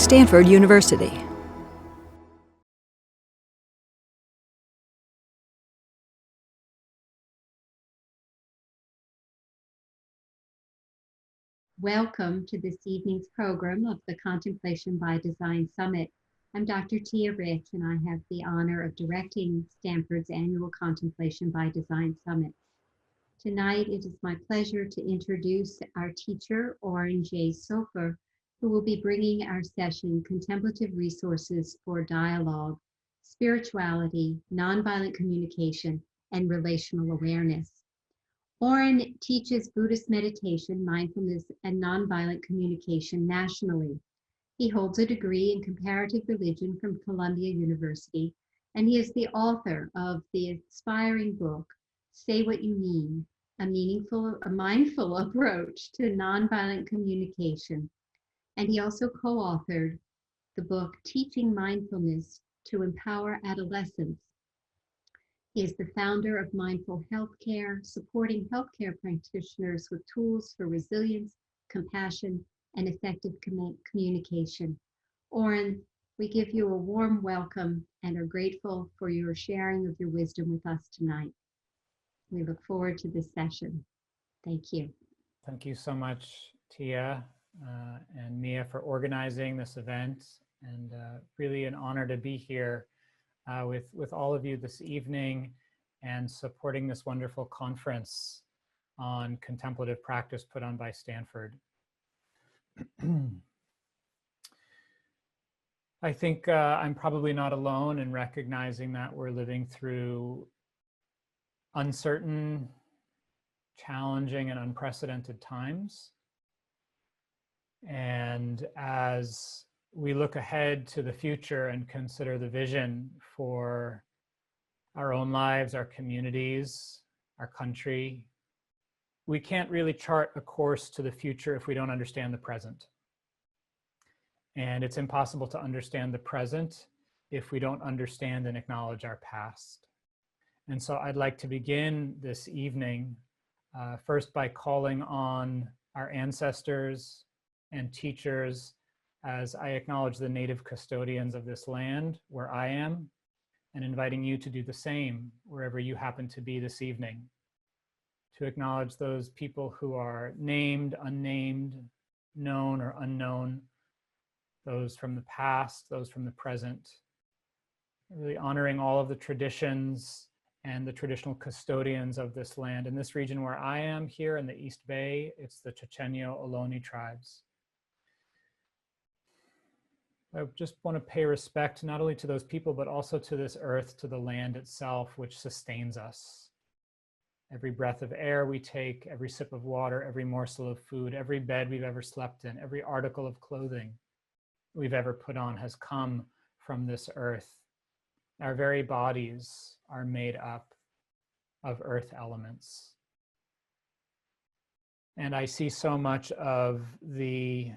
Stanford University. Welcome to this evening's program of the Contemplation by Design Summit. I'm Dr. Tia Rich, and I have the honor of directing Stanford's annual Contemplation by Design Summit. Tonight, it is my pleasure to introduce our teacher, Oren Jay Sofer, who will be bringing our session, Contemplative Resources for Dialogue, Spirituality, Nonviolent Communication, and Relational Awareness. Oren teaches Buddhist meditation, mindfulness, and nonviolent communication nationally. He holds a degree in Comparative Religion from Columbia University, and he is the author of the inspiring book, Say What You Mean, a mindful approach to nonviolent communication. And he also co-authored the book, Teaching Mindfulness to Empower Adolescents. He is the founder of Mindful Healthcare, supporting healthcare practitioners with tools for resilience, compassion, and effective communication. Oren, we give you a warm welcome and are grateful for your sharing of your wisdom with us tonight. We look forward to this session. Thank you. Thank you so much, Tia and Mia, for organizing this event, and really an honor to be here with all of you this evening and supporting this wonderful conference on contemplative practice put on by Stanford. I think I'm probably not alone in recognizing that we're living through uncertain, challenging, and unprecedented times. And as we look ahead to the future and consider the vision for our own lives, our communities, our country, we can't really chart a course to the future if we don't understand the present. And it's impossible to understand the present if we don't understand and acknowledge our past. And so I'd like to begin this evening first by calling on our ancestors and teachers as I acknowledge the native custodians of this land where I am, and inviting you to do the same wherever you happen to be this evening, to acknowledge those people who are named, unnamed, known or unknown, those from the past, those from the present, really honoring all of the traditions and the traditional custodians of this land. In this region where I am here in the East Bay, it's the Chochenyo Ohlone tribes. I just want to pay respect not only to those people, but also to this earth, to the land itself, which sustains us. Every breath of air we take, every sip of water, every morsel of food, every bed we've ever slept in, every article of clothing we've ever put on has come from this earth. Our very bodies are made up of earth elements. And I see so much of the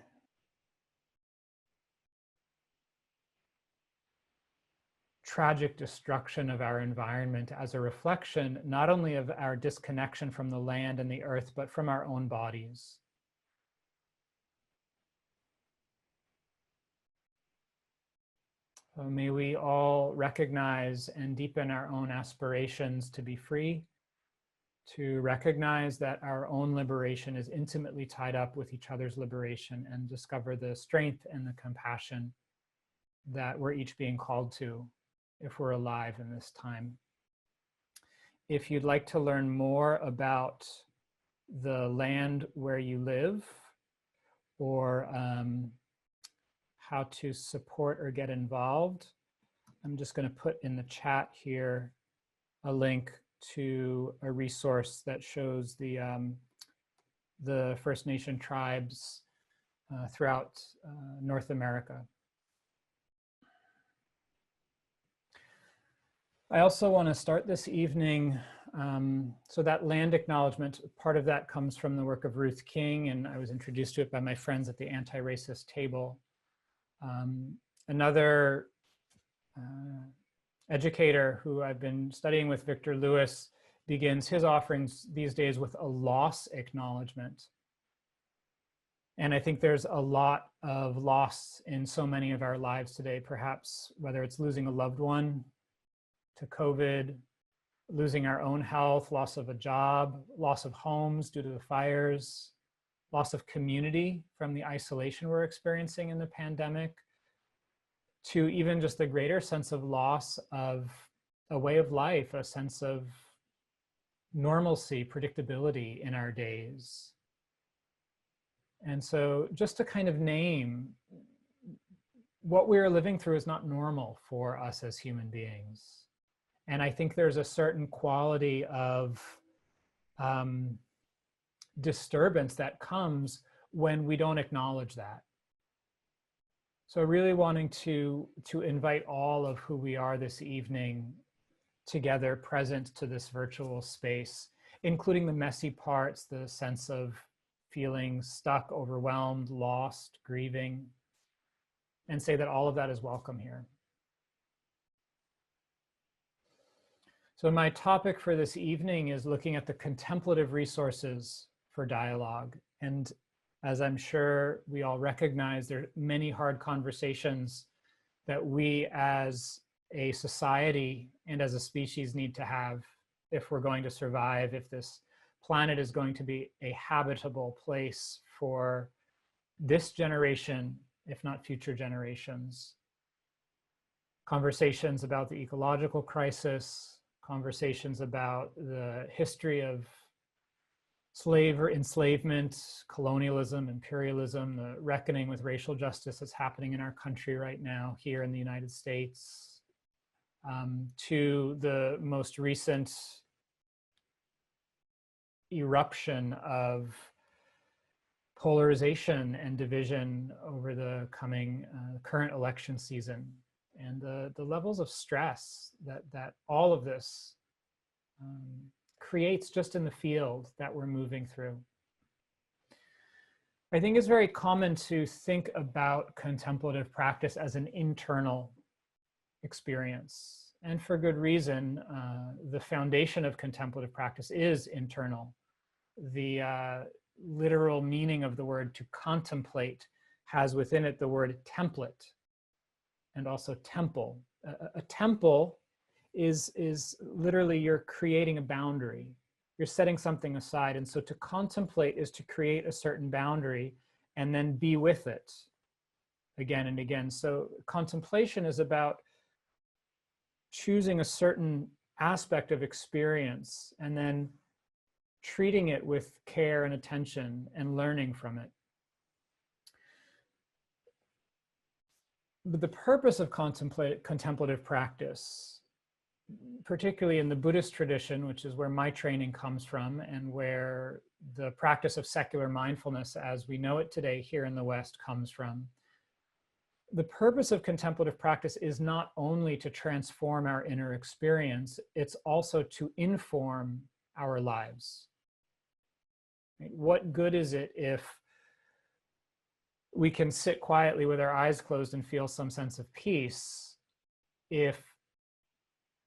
tragic destruction of our environment as a reflection not only of our disconnection from the land and the earth, but from our own bodies. So may we all recognize and deepen our own aspirations to be free, to recognize that our own liberation is intimately tied up with each other's liberation, and discover the strength and the compassion that we're each being called to if we're alive in this time. If you'd like to learn more about the land where you live, or how to support or get involved, I'm just going to put in the chat here a link to a resource that shows the First Nation tribes throughout North America. I also want to start this evening, so that land acknowledgement, part of that comes from the work of Ruth King, and I was introduced to it by my friends at the anti-racist table. Another educator who I've been studying with, Victor Lewis, begins his offerings these days with a loss acknowledgement. And I think there's a lot of loss in so many of our lives today, perhaps whether it's losing a loved one to COVID, losing our own health, loss of a job, loss of homes due to the fires, loss of community from the isolation we're experiencing in the pandemic, to even just a greater sense of loss of a way of life, a sense of normalcy, predictability in our days. And so just to kind of name, what we are living through is not normal for us as human beings. And I think there's a certain quality of disturbance that comes when we don't acknowledge that. So really wanting to invite all of who we are this evening together, present to this virtual space, including the messy parts, the sense of feeling stuck, overwhelmed, lost, grieving, and say that all of that is welcome here. So my topic for this evening is looking at the contemplative resources for dialogue. And as I'm sure we all recognize, there are many hard conversations that we as a society and as a species need to have if we're going to survive, if this planet is going to be a habitable place for this generation, if not future generations. Conversations about the ecological crisis, conversations about the history of enslavement, colonialism, imperialism, the reckoning with racial justice that's happening in our country right now here in the United States, to the most recent eruption of polarization and division over the coming current election season, and the levels of stress that all of this creates just in the field that we're moving through. I think it's very common to think about contemplative practice as an internal experience, and for good reason. The foundation of contemplative practice is internal. The literal meaning of the word to contemplate has within it the word template and also temple. A temple is literally you're creating a boundary. You're setting something aside. And so to contemplate is to create a certain boundary and then be with it again and again. So contemplation is about choosing a certain aspect of experience and then treating it with care and attention and learning from it. But the purpose of contemplative practice, particularly in the Buddhist tradition, which is where my training comes from and where the practice of secular mindfulness as we know it today here in the West comes from, the purpose of contemplative practice is not only to transform our inner experience, it's also to inform our lives. What good is it if we can sit quietly with our eyes closed and feel some sense of peace if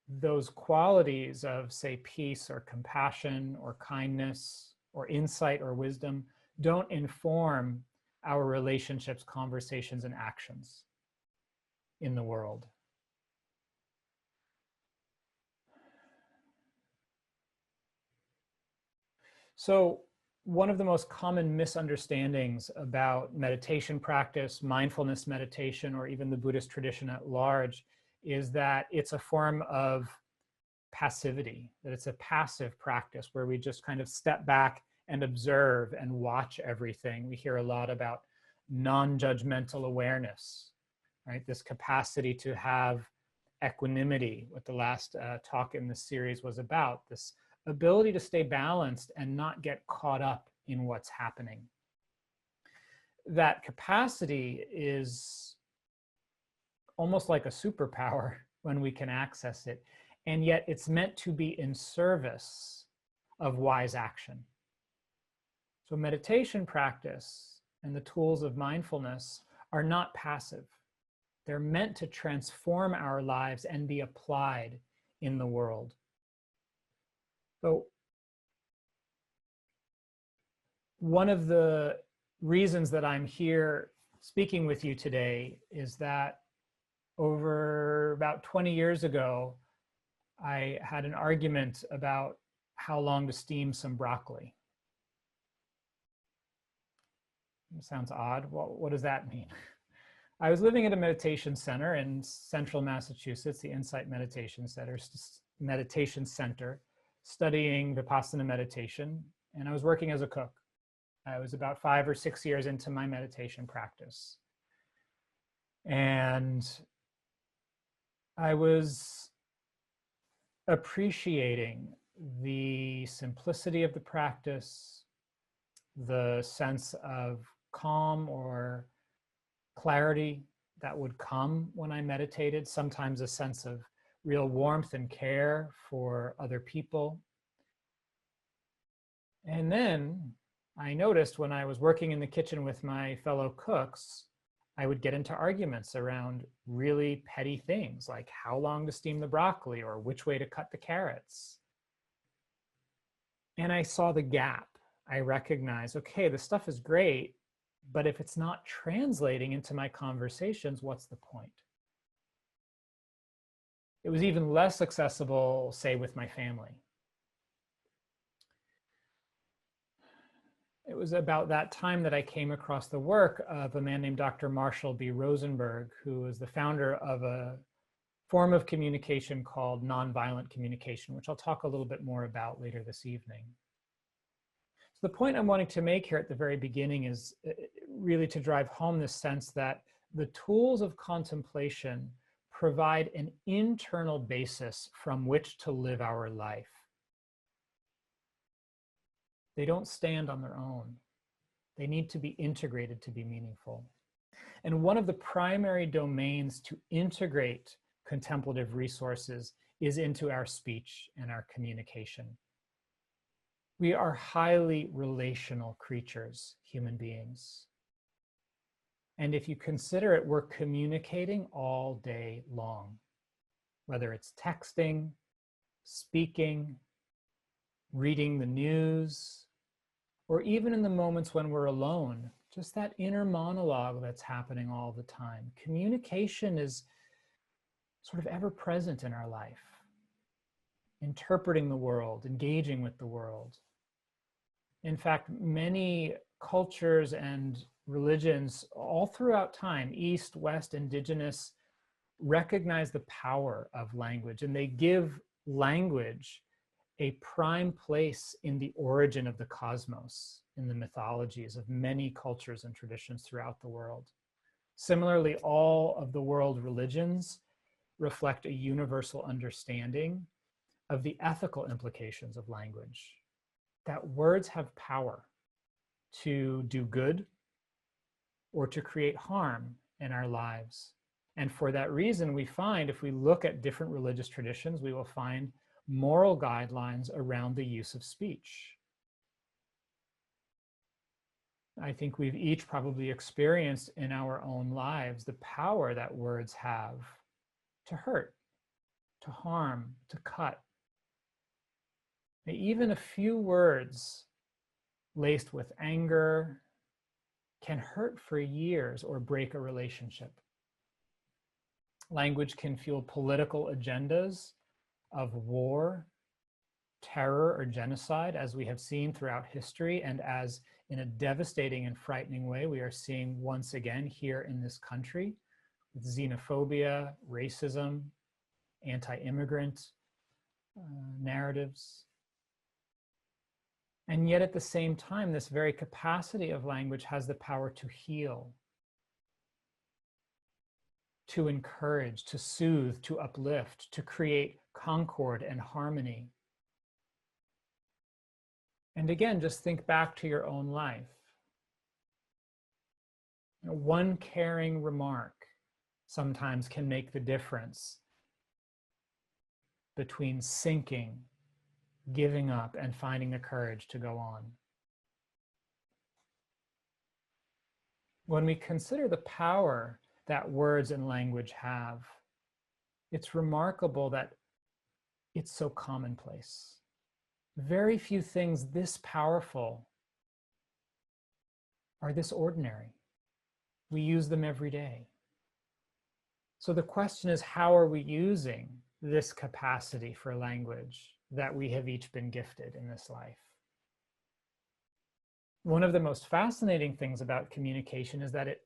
those qualities of, say, peace or compassion or kindness or insight or wisdom don't inform our relationships, conversations, and actions in the world? So one of the most common misunderstandings about meditation practice, mindfulness meditation, or even the Buddhist tradition at large is that it's a form of passivity, that it's a passive practice where we just kind of step back and observe and watch everything. We hear a lot about non-judgmental awareness, right? This capacity to have equanimity, what the last talk in this series was about, this ability to stay balanced and not get caught up in what's happening. That capacity is almost like a superpower when we can access it, and yet it's meant to be in service of wise action. So meditation practice and the tools of mindfulness are not passive. They're meant to transform our lives and be applied in the world. So one of the reasons that I'm here speaking with you today is that over about 20 years ago, I had an argument about how long to steam some broccoli. It sounds odd. Well, what does that mean? I was living at a meditation center in central Massachusetts, the Insight Meditation Center, studying Vipassana meditation, and I was working as a cook. I was about 5 or 6 years into my meditation practice. And I was appreciating the simplicity of the practice, the sense of calm or clarity that would come when I meditated, sometimes a sense of real warmth and care for other people. And then I noticed when I was working in the kitchen with my fellow cooks, I would get into arguments around really petty things like how long to steam the broccoli or which way to cut the carrots. And I saw the gap. I recognized, okay, the stuff is great, but if it's not translating into my conversations, what's the point? It was even less accessible, say, with my family. It was about that time that I came across the work of a man named Dr. Marshall B. Rosenberg, who is the founder of a form of communication called Nonviolent Communication, which I'll talk a little bit more about later this evening. So the point I'm wanting to make here at the very beginning is really to drive home this sense that the tools of contemplation provide an internal basis from which to live our life. They don't stand on their own. They need to be integrated to be meaningful. And one of the primary domains to integrate contemplative resources is into our speech and our communication. We are highly relational creatures, human beings. And if you consider it, we're communicating all day long, whether it's texting, speaking, reading the news, or even in the moments when we're alone, just that inner monologue that's happening all the time. Communication is sort of ever present in our life, interpreting the world, engaging with the world. In fact, many cultures and religions all throughout time, East, West, Indigenous, recognize the power of language, and they give language a prime place in the origin of the cosmos, in the mythologies of many cultures and traditions throughout the world. Similarly, all of the world religions reflect a universal understanding of the ethical implications of language, that words have power to do good or to create harm in our lives. And for that reason, we find, if we look at different religious traditions, we will find moral guidelines around the use of speech. I think we've each probably experienced in our own lives the power that words have to hurt, to harm, to cut. Even a few words laced with anger can hurt for years or break a relationship. Language can fuel political agendas of war, terror, or genocide, as we have seen throughout history, and as in a devastating and frightening way we are seeing once again here in this country with xenophobia, racism, anti-immigrant narratives. And yet at the same time, this very capacity of language has the power to heal, to encourage, to soothe, to uplift, to create concord and harmony. And again, just think back to your own life. One caring remark sometimes can make the difference between sinking, giving up, and finding the courage to go on. When we consider the power that words and language have, it's remarkable that it's so commonplace. Very few things this powerful are this ordinary. We use them every day. So the question is, how are we using this capacity for language that we have each been gifted in this life? One of the most fascinating things about communication is that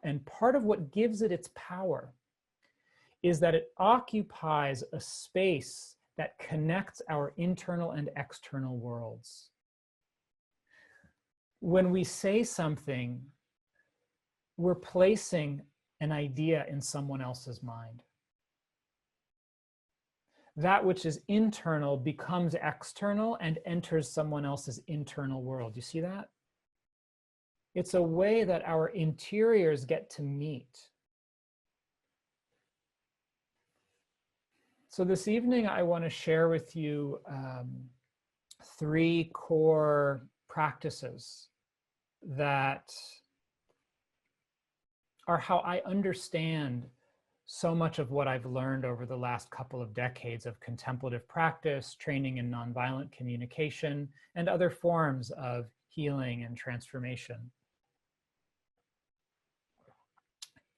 and part of what gives it its power is that it occupies a space that connects our internal and external worlds. When we say something, we're placing an idea in someone else's mind. That which is internal becomes external and enters someone else's internal world. You see that? It's a way that our interiors get to meet. So this evening, I want to share with you 3 core practices that are how I understand so much of what I've learned over the last couple of decades of contemplative practice, training in nonviolent communication, and other forms of healing and transformation.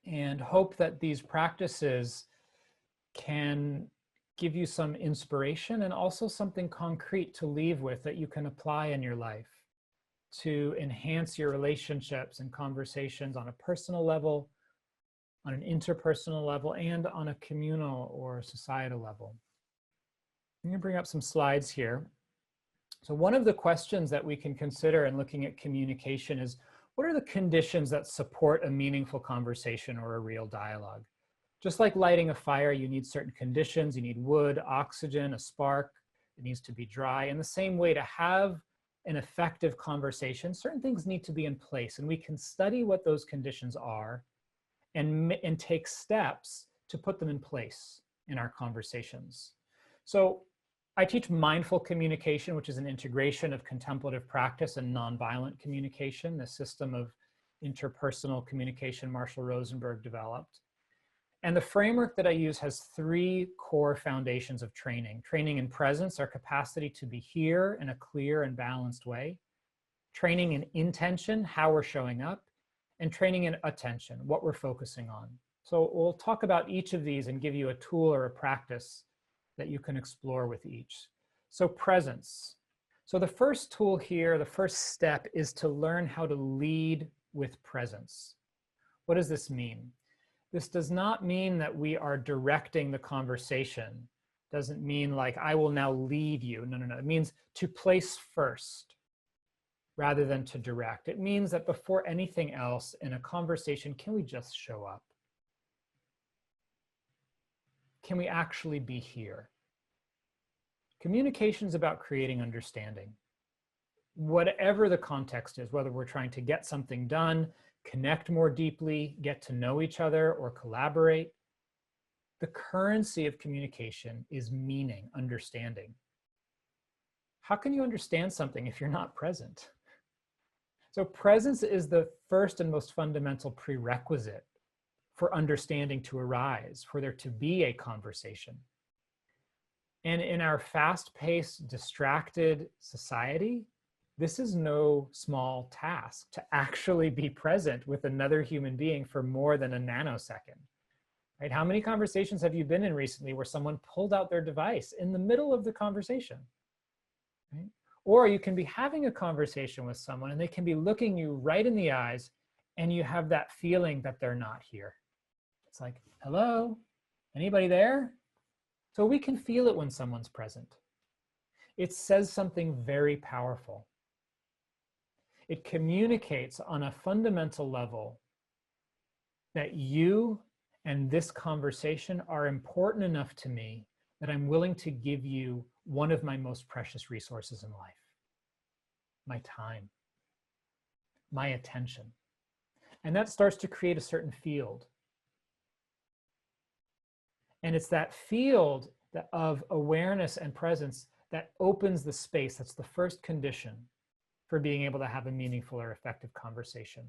And hope that these practices can give you some inspiration and also something concrete to leave with that you can apply in your life to enhance your relationships and conversations on a personal level, on an interpersonal level, and on a communal or societal level. I'm going to bring up some slides here. So one of the questions that we can consider in looking at communication is, what are the conditions that support a meaningful conversation or a real dialogue? Just like lighting a fire, you need certain conditions. You need wood, oxygen, a spark. It needs to be dry. In the same way, to have an effective conversation, certain things need to be in place. And we can study what those conditions are and take steps to put them in place in our conversations. So I teach mindful communication, which is an integration of contemplative practice and nonviolent communication, the system of interpersonal communication Marshall Rosenberg developed. And the framework that I use has 3 core foundations of training. Training in presence, our capacity to be here in a clear and balanced way. Training in intention, how we're showing up. And training in attention, what we're focusing on. So we'll talk about each of these and give you a tool or a practice that you can explore with each. So presence. So the first tool here, the first step, is to learn how to lead with presence. What does this mean? This does not mean that we are directing the conversation. Doesn't mean like, I will now lead you. No, no, no. It means to place first rather than to direct. It means that before anything else in a conversation, can we just show up? Can we actually be here? Communication is about creating understanding. Whatever the context is, whether we're trying to get something done, connect more deeply, get to know each other, or collaborate, the currency of communication is meaning, understanding. How can you understand something if you're not present? So presence is the first and most fundamental prerequisite for understanding to arise, for there to be a conversation. And in our fast-paced, distracted society, this is no small task to actually be present with another human being for more than a nanosecond. Right? How many conversations have you been in recently where someone pulled out their device in the middle of the conversation? Right? Or you can be having a conversation with someone and they can be looking you right in the eyes and you have that feeling that they're not here. It's like, hello, anybody there? So we can feel it when someone's present. It says something very powerful. It communicates on a fundamental level that you and this conversation are important enough to me that I'm willing to give you one of my most precious resources in life: my time, my attention. And that starts to create a certain field. And it's that field of awareness and presence that opens the space. That's the first condition for being able to have a meaningful or effective conversation.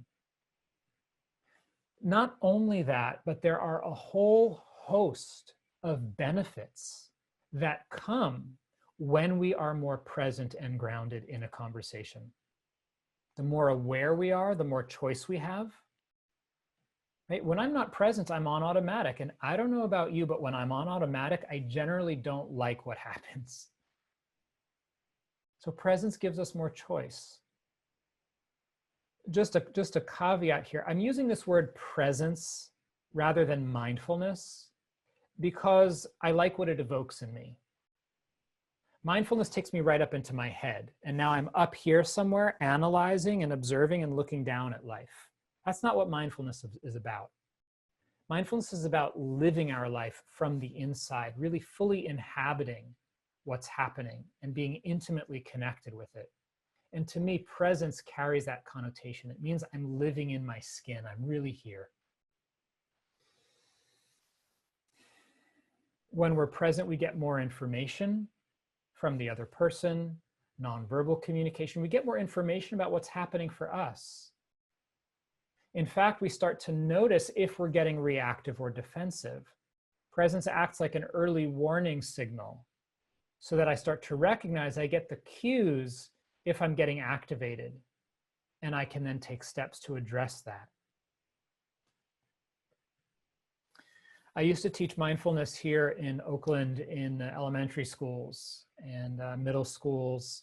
Not only that, but there are a whole host of benefits that come when we are more present and grounded in a conversation. the more aware we are, the more choice we have. Right? When I'm not present, I'm on automatic. And I don't know about you, but when I'm on automatic, I generally don't like what happens. So presence gives us more choice. Just a caveat here. I'm using this word presence rather than mindfulness because I like what it evokes in me. Mindfulness takes me right up into my head. And now I'm up here somewhere analyzing and observing and looking down at life. That's not what mindfulness is about. Mindfulness is about living our life from the inside, really fully inhabiting what's happening and being intimately connected with it. And to me, presence carries that connotation. It means I'm living in my skin. I'm really here. When we're present, we get more information from the other person, nonverbal communication. We get more information about what's happening for us. In fact, we start to notice if we're getting reactive or defensive. Presence acts like an early warning signal so that I start to recognize I get the cues if I'm getting activated, and I can then take steps to address that. I used to teach mindfulness here in Oakland in elementary schools and middle schools.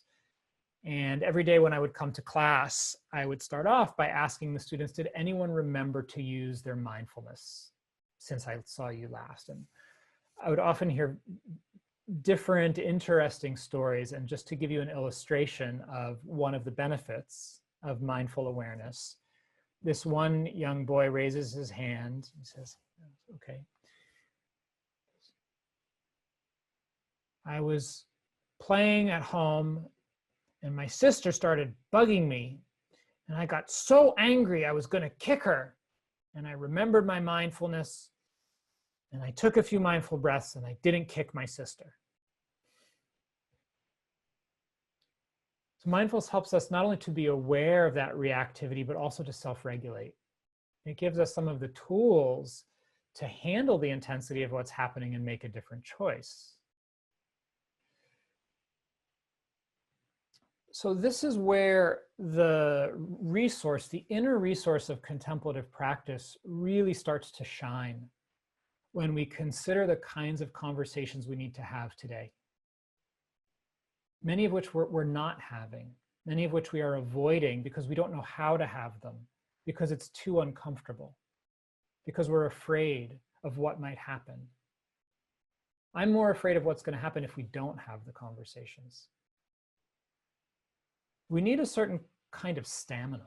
And every day when I would come to class, I would start off by asking the students, did anyone remember to use their mindfulness since I saw you last? And I would often hear different interesting stories. And just to give you an illustration of one of the benefits of mindful awareness, this one young boy raises his hand. He says, okay. I was playing at home and my sister started bugging me and I got so angry I was going to kick her. And I remembered my mindfulness and I took a few mindful breaths and I didn't kick my sister. So mindfulness helps us not only to be aware of that reactivity, but also to self-regulate. It gives us some of the tools to handle the intensity of what's happening and make a different choice. So this is where the resource, the inner resource of contemplative practice really starts to shine when we consider the kinds of conversations we need to have today. Many of which we're not having, many of which we are avoiding because we don't know how to have them, because it's too uncomfortable, because we're afraid of what might happen. I'm more afraid of what's going to happen if we don't have the conversations. We need a certain kind of stamina,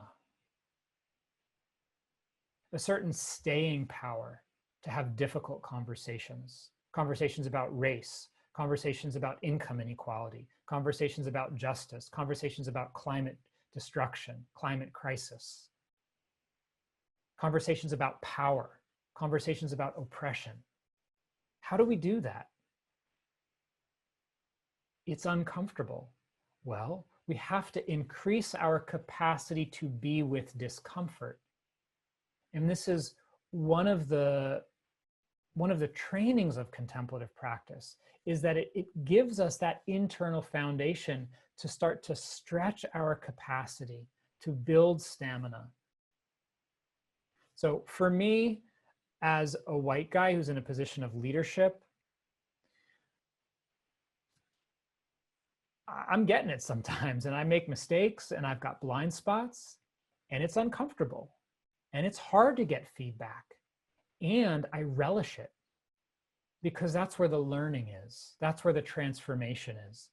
a certain staying power to have difficult conversations, conversations about race, conversations about income inequality, conversations about justice, conversations about climate destruction, climate crisis, conversations about power, conversations about oppression. How do we do that? It's uncomfortable. Well, we have to increase our capacity to be with discomfort. And this is one of the trainings of contemplative practice, is that it gives us that internal foundation to start to stretch our capacity, to build stamina. So for me, as a white guy who's in a position of leadership, I'm getting it sometimes and I make mistakes and I've got blind spots and it's uncomfortable and it's hard to get feedback, and I relish it because that's where the learning is. That's where the transformation is.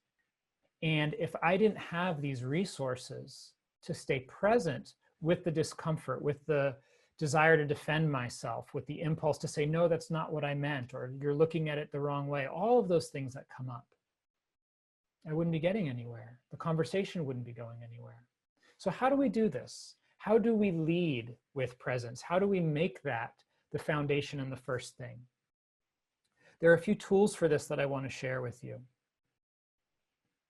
And if I didn't have these resources to stay present with the discomfort, with the desire to defend myself, with the impulse to say, no, that's not what I meant, or you're looking at it the wrong way, all of those things that come up, I wouldn't be getting anywhere. The conversation wouldn't be going anywhere. So how do we do this? How do we lead with presence? How do we make that the foundation and the first thing? There are a few tools for this that I want to share with you.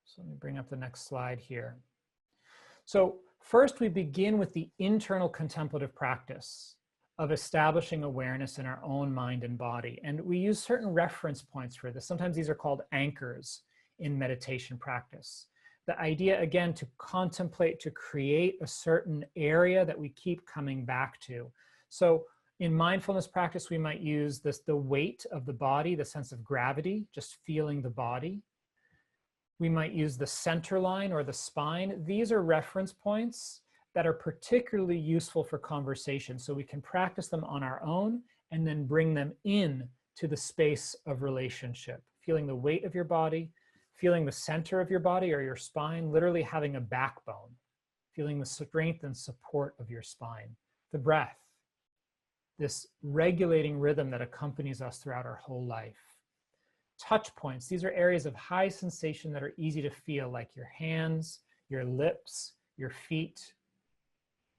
So let me bring up the next slide here. So first, we begin with the internal contemplative practice of establishing awareness in our own mind and body. And we use certain reference points for this. Sometimes these are called anchors in meditation practice. The idea, again, to contemplate, to create a certain area that we keep coming back to. So in mindfulness practice, we might use the weight of the body, the sense of gravity, just feeling the body. We might use the center line or the spine. These are reference points that are particularly useful for conversation. So we can practice them on our own and then bring them in to the space of relationship. Feeling the weight of your body, feeling the center of your body or your spine, literally having a backbone, feeling the strength and support of your spine. The breath, this regulating rhythm that accompanies us throughout our whole life. Touch points, these are areas of high sensation that are easy to feel, like your hands, your lips, your feet.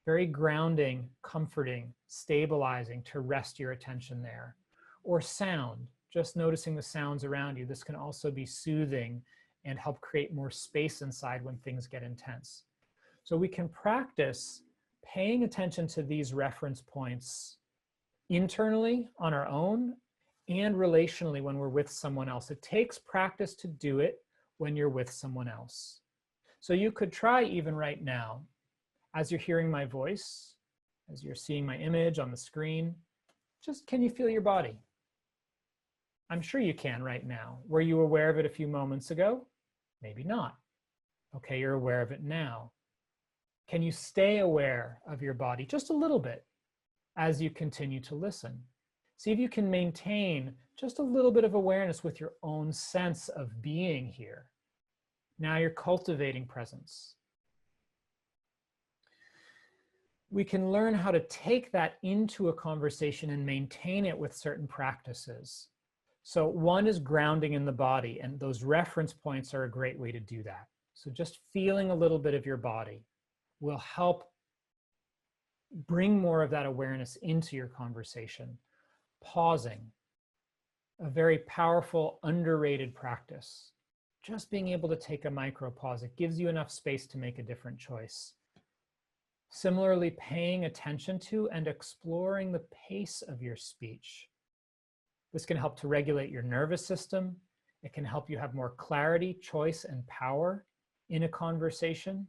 Very grounding, comforting, stabilizing to rest your attention there. Or sound, just noticing the sounds around you. This can also be soothing and help create more space inside when things get intense. So we can practice paying attention to these reference points internally on our own and relationally when we're with someone else. It takes practice to do it when you're with someone else. So you could try even right now, as you're hearing my voice, as you're seeing my image on the screen, just can you feel your body? I'm sure you can right now. Were you aware of it a few moments ago? Maybe not. Okay, you're aware of it now. Can you stay aware of your body just a little bit as you continue to listen? See if you can maintain just a little bit of awareness with your own sense of being here. Now you're cultivating presence. We can learn how to take that into a conversation and maintain it with certain practices. So one is grounding in the body, and those reference points are a great way to do that. So just feeling a little bit of your body will help bring more of that awareness into your conversation. Pausing, a very powerful, underrated practice. Just being able to take a micro pause, it gives you enough space to make a different choice. Similarly, paying attention to and exploring the pace of your speech. This can help to regulate your nervous system. It can help you have more clarity, choice, and power in a conversation.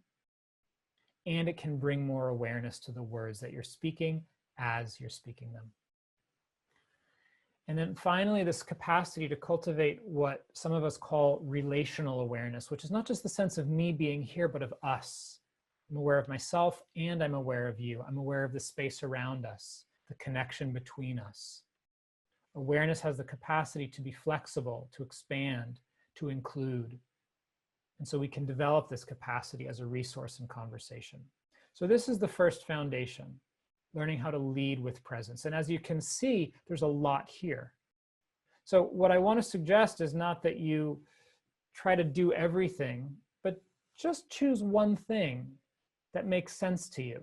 And it can bring more awareness to the words that you're speaking as you're speaking them. And then finally, this capacity to cultivate what some of us call relational awareness, which is not just the sense of me being here, but of us. I'm aware of myself and I'm aware of you. I'm aware of the space around us, the connection between us. Awareness has the capacity to be flexible, to expand, to include. And so we can develop this capacity as a resource in conversation. So this is the first foundation, learning how to lead with presence. And as you can see, there's a lot here. So what I want to suggest is not that you try to do everything, but just choose one thing that makes sense to you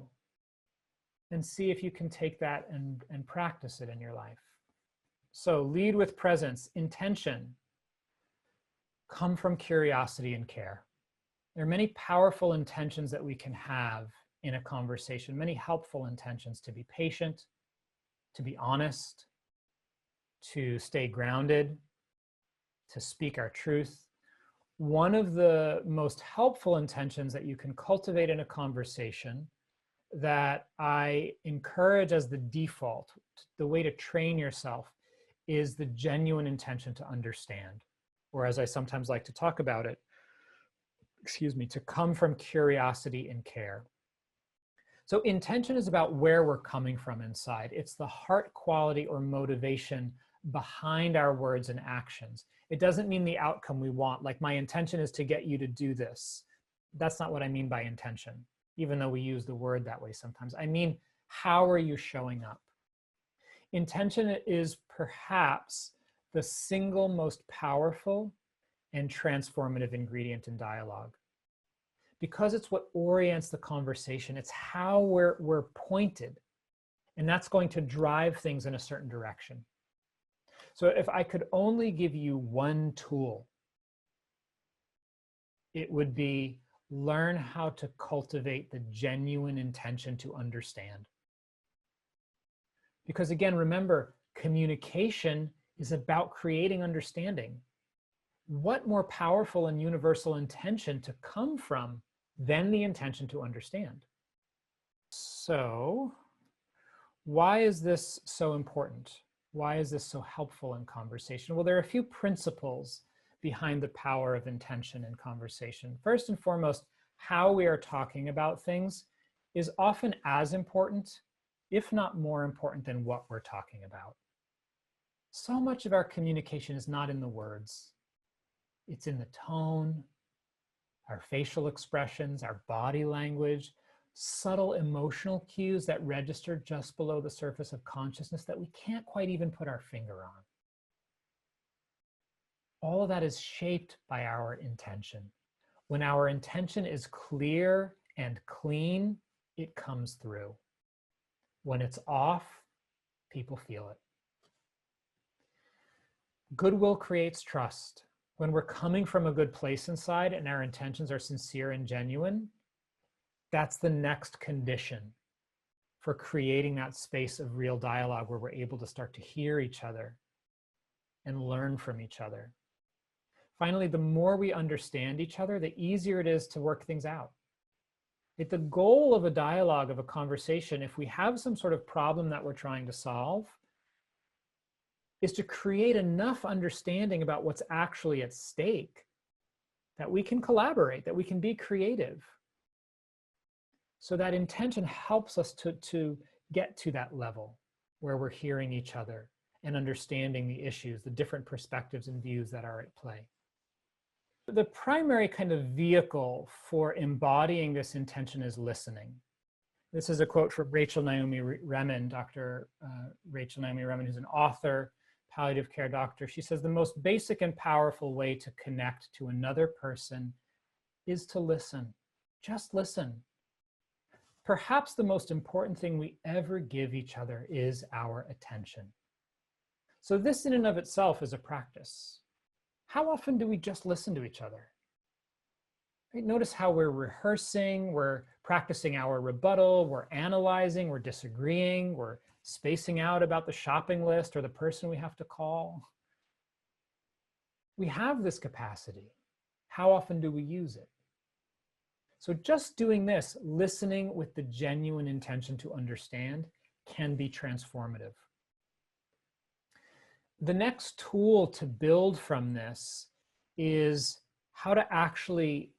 and see if you can take that and practice it in your life. So lead with presence, intention, come from curiosity and care. There are many powerful intentions that we can have in a conversation, many helpful intentions: to be patient, to be honest, to stay grounded, to speak our truth. One of the most helpful intentions that you can cultivate in a conversation, that I encourage as the default, the way to train yourself, is the genuine intention to understand, or as I sometimes like to talk about it, to come from curiosity and care. So intention is about where we're coming from inside. It's the heart quality or motivation behind our words and actions. It doesn't mean the outcome we want, like my intention is to get you to do this. That's not what I mean by intention, even though we use the word that way sometimes. I mean, how are you showing up? Intention is perhaps the single most powerful and transformative ingredient in dialogue, because it's what orients the conversation. It's how we're pointed, and that's going to drive things in a certain direction. So if I could only give you one tool, it would be learn how to cultivate the genuine intention to understand. Because again, remember, communication is about creating understanding. what more powerful and universal intention to come from than the intention to understand? So, why is this so important? Why is this so helpful in conversation? Well, there are a few principles behind the power of intention in conversation. First and foremost, how we are talking about things is often as important, if not more important, than what we're talking about. So much of our communication is not in the words. It's in the tone, our facial expressions, our body language, subtle emotional cues that register just below the surface of consciousness that we can't quite even put our finger on. All of that is shaped by our intention. When our intention is clear and clean, it comes through. When it's off, people feel it. Goodwill creates trust. When we're coming from a good place inside and our intentions are sincere and genuine, that's the next condition for creating that space of real dialogue where we're able to start to hear each other and learn from each other. Finally, the more we understand each other, the easier it is to work things out. The goal of a dialogue, of a conversation, if we have some sort of problem that we're trying to solve, is to create enough understanding about what's actually at stake that we can collaborate, that we can be creative. So that intention helps us to get to that level where we're hearing each other and understanding the issues, the different perspectives and views that are at play. The primary kind of vehicle for embodying this intention is listening. This is a quote from Rachel Naomi Remen, Dr. Rachel Naomi Remen, who's an author, palliative care doctor. She says, the most basic and powerful way to connect to another person is to listen. Just listen. Perhaps the most important thing we ever give each other is our attention. So this in and of itself is a practice. How often do we just listen to each other? Right? Notice how we're rehearsing, we're practicing our rebuttal, we're analyzing, we're disagreeing, we're spacing out about the shopping list or the person we have to call. We have this capacity. How often do we use it? So just doing this, listening with the genuine intention to understand, can be transformative. The next tool to build from this is how to actually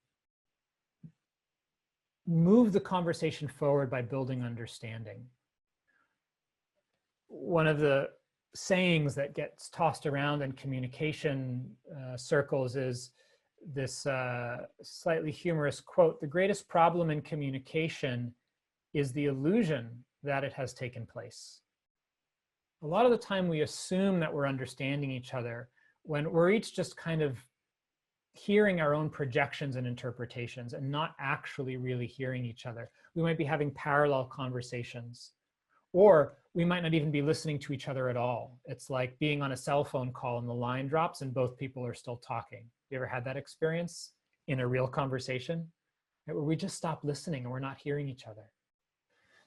move the conversation forward by building understanding. One of the sayings that gets tossed around in communication circles is this slightly humorous quote: the greatest problem in communication is the illusion that it has taken place. A lot of the time we assume that we're understanding each other when we're each just kind of hearing our own projections and interpretations and not actually really hearing each other. We might be having parallel conversations, or we might not even be listening to each other at all. It's like being on a cell phone call and the line drops and both people are still talking. You ever had that experience in a real conversation, right, where we just stop listening and we're not hearing each other?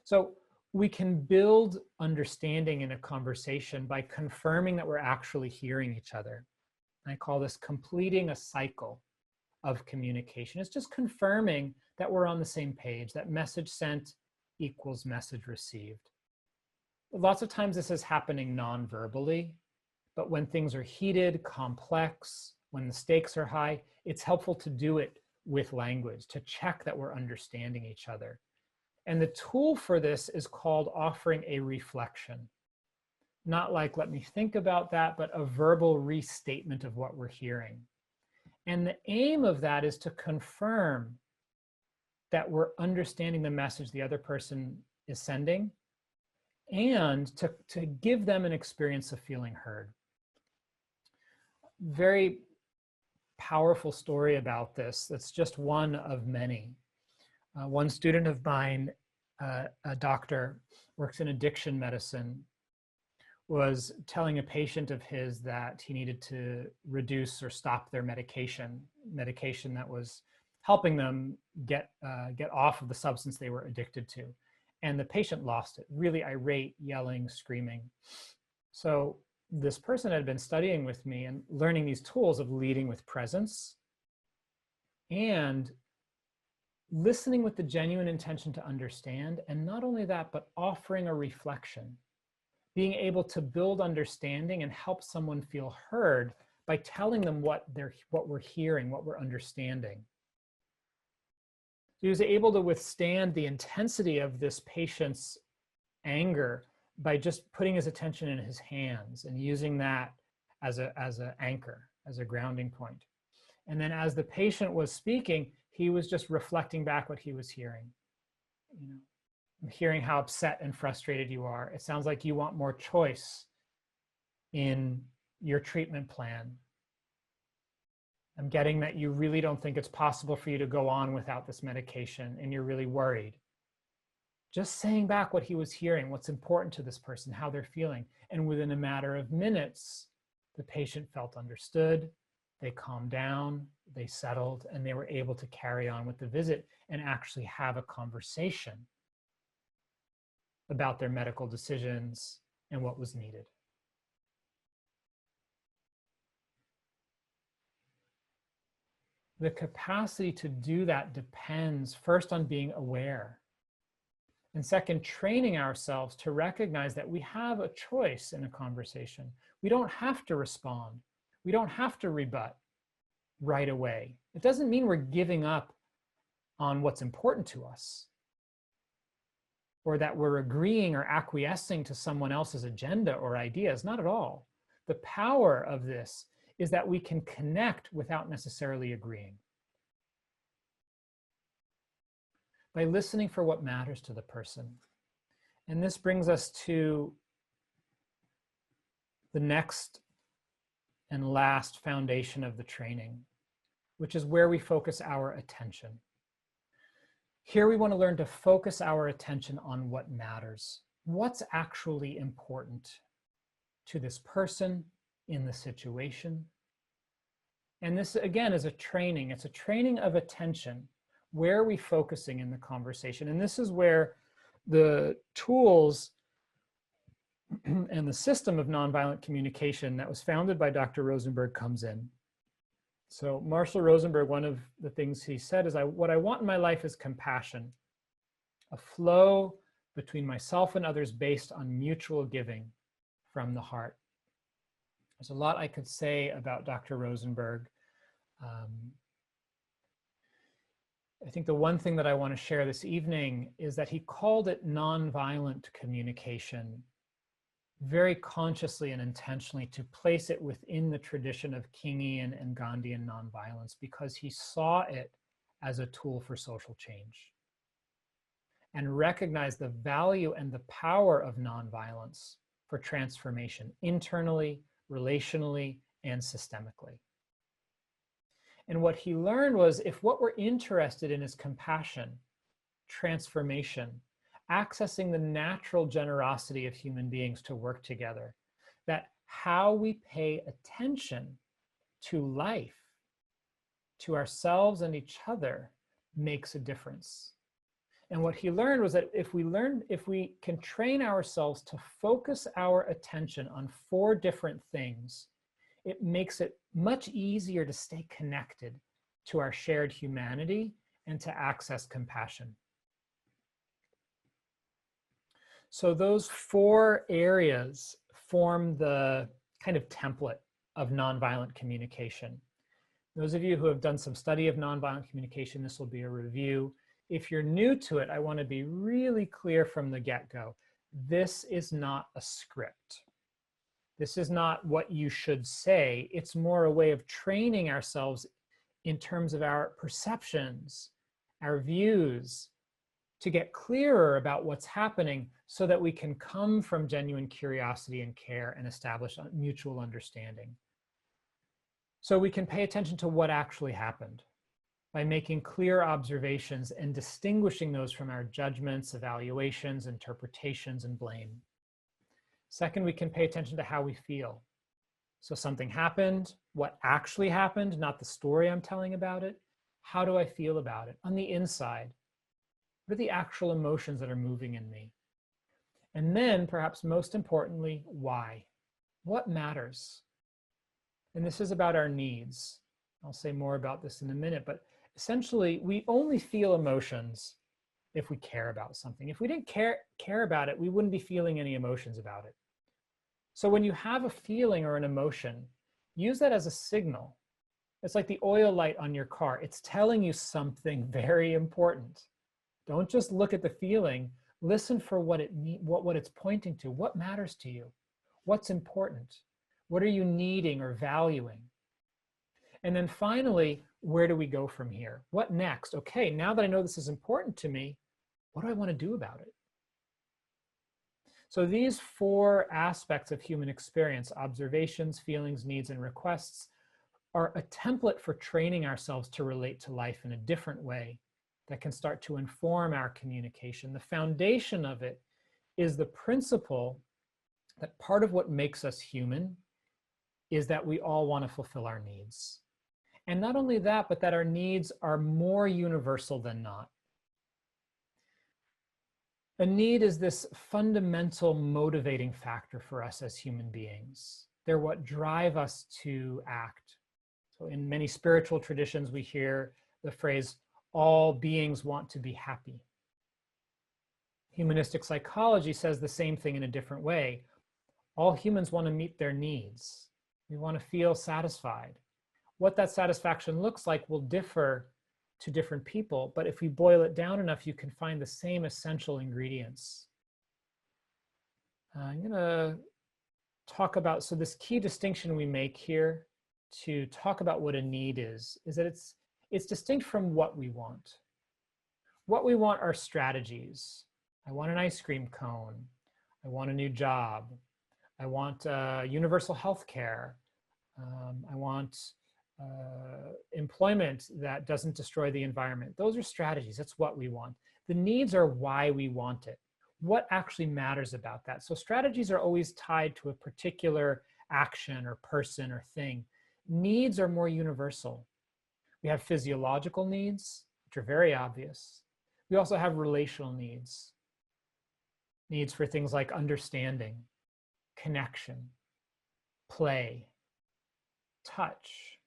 So we can build understanding in a conversation by confirming that we're actually hearing each other. I call this completing a cycle of communication. It's just confirming that we're on the same page, that message sent equals message received. Lots of times this is happening non-verbally, but when things are heated, complex, when the stakes are high, it's helpful to do it with language, to check that we're understanding each other. And the tool for this is called offering a reflection. Not like, let me think about that, but a verbal restatement of what we're hearing. And the aim of that is to confirm that we're understanding the message the other person is sending, and to give them an experience of feeling heard. Very powerful story about this. That's just one of many. One student of mine, a doctor, works in addiction medicine, was telling a patient of his that he needed to reduce or stop their medication that was helping them get off of the substance they were addicted to. And the patient lost it, really irate, yelling, screaming. So this person had been studying with me and learning these tools of leading with presence and listening with the genuine intention to understand. And not only that, but offering a reflection, being able to build understanding and help someone feel heard by telling them what we're hearing, what we're understanding. He was able to withstand the intensity of this patient's anger by just putting his attention in his hands and using that as an anchor, as a grounding point. And then as the patient was speaking, he was just reflecting back what he was hearing. You know, I'm hearing how upset and frustrated you are. It sounds like you want more choice in your treatment plan. I'm getting that you really don't think it's possible for you to go on without this medication and you're really worried. Just saying back what he was hearing, what's important to this person, how they're feeling. And within a matter of minutes, the patient felt understood, they calmed down, they settled, and they were able to carry on with the visit and actually have a conversation about their medical decisions and what was needed. The capacity to do that depends first on being aware. And second, training ourselves to recognize that we have a choice in a conversation. We don't have to respond. We don't have to rebut right away. It doesn't mean we're giving up on what's important to us, or that we're agreeing or acquiescing to someone else's agenda or ideas. Not at all. The power of this is that we can connect without necessarily agreeing. By listening for what matters to the person. And this brings us to the next and last foundation of the training, which is where we focus our attention. Here we want to learn to focus our attention on what matters. What's actually important to this person in the situation. And this, again, is a training. It's a training of attention. Where are we focusing in the conversation? And this is where the tools and the system of nonviolent communication that was founded by Dr. Rosenberg comes in. So Marshall Rosenberg, one of the things he said is, what I want in my life is compassion, a flow between myself and others based on mutual giving from the heart. There's a lot I could say about Dr. Rosenberg. I think the one thing that I want to share this evening is that he called it nonviolent communication very consciously and intentionally to place it within the tradition of Kingian and Gandhian nonviolence, because he saw it as a tool for social change and recognized the value and the power of nonviolence for transformation internally, relationally, and systemically. And what he learned was, if what we're interested in is compassion, transformation, accessing the natural generosity of human beings to work together, that how we pay attention to life, to ourselves and each other, makes a difference. And what he learned was that if we can train ourselves to focus our attention on 4 different things, it makes it much easier to stay connected to our shared humanity and to access compassion. So those 4 areas form the kind of template of nonviolent communication. Those of you who have done some study of nonviolent communication, this will be a review. If you're new to it, I want to be really clear from the get-go. This is not a script. This is not what you should say. It's more a way of training ourselves in terms of our perceptions, our views, to get clearer about what's happening so that we can come from genuine curiosity and care and establish a mutual understanding. So we can pay attention to what actually happened by making clear observations and distinguishing those from our judgments, evaluations, interpretations, and blame. Second, we can pay attention to how we feel. So something happened, what actually happened, not the story I'm telling about it. How do I feel about it on the inside? What are the actual emotions that are moving in me? And then, perhaps most importantly, why? What matters? And this is about our needs. I'll say more about this in a minute, but essentially we only feel emotions if we care about something. If we didn't care about it, we wouldn't be feeling any emotions about it. So when you have a feeling or an emotion, use that as a signal. It's like the oil light on your car. It's telling you something very important. Don't just look at the feeling. Listen for what it's pointing to. What matters to you? What's important? What are you needing or valuing? And then finally, where do we go from here? What next? Okay, now that I know this is important to me, what do I want to do about it? So these 4 aspects of human experience, observations, feelings, needs, and requests, are a template for training ourselves to relate to life in a different way that can start to inform our communication. The foundation of it is the principle that part of what makes us human is that we all want to fulfill our needs. And not only that, but that our needs are more universal than not. A need is this fundamental motivating factor for us as human beings. They're what drive us to act. So in many spiritual traditions, we hear the phrase, all beings want to be happy. Humanistic psychology says the same thing in a different way. All humans want to meet their needs. We want to feel satisfied. What that satisfaction looks like will differ to different people, but if we boil it down enough, you can find the same essential ingredients. I'm going to talk about, so this key distinction we make here to talk about what a need is that it's distinct from what we want. What we want are strategies. I want an ice cream cone. I want a new job. I want universal health care. I want employment that doesn't destroy the environment. Those are strategies. That's what we want. The needs are why we want it. What actually matters about that? So strategies are always tied to a particular action or person or thing. Needs are more universal. We have physiological needs, which are very obvious. We also have relational needs. Needs for things like understanding, connection, play, touch,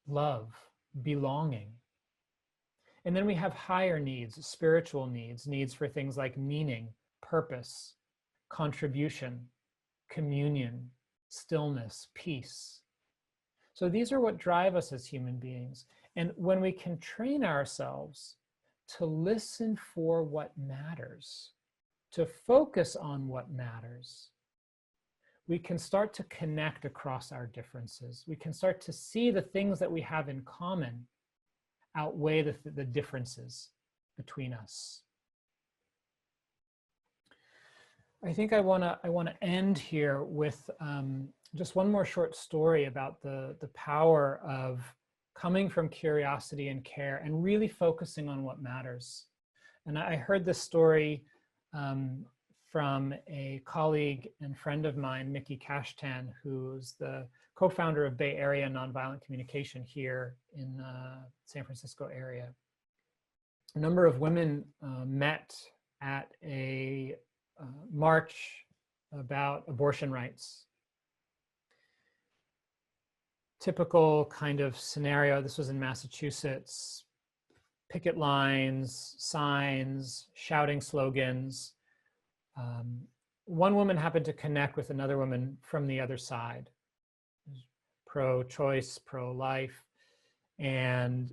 love, belonging. And then we have higher needs, spiritual needs, needs for things like meaning, purpose, contribution, communion, stillness, peace. So these are what drive us as human beings. And when we can train ourselves to listen for what matters, to focus on what matters, we can start to connect across our differences. We can start to see the things that we have in common outweigh the differences between us. I think I want to end here with just one more short story about the power of coming from curiosity and care and really focusing on what matters. And I heard this story from a colleague and friend of mine, Mickey Kashtan, who's the co-founder of Bay Area Nonviolent Communication here in San Francisco area. A number of women met at a march about abortion rights. Typical kind of scenario, this was in Massachusetts, picket lines, signs, shouting slogans. One woman happened to connect with another woman from the other side, pro-choice, pro-life, and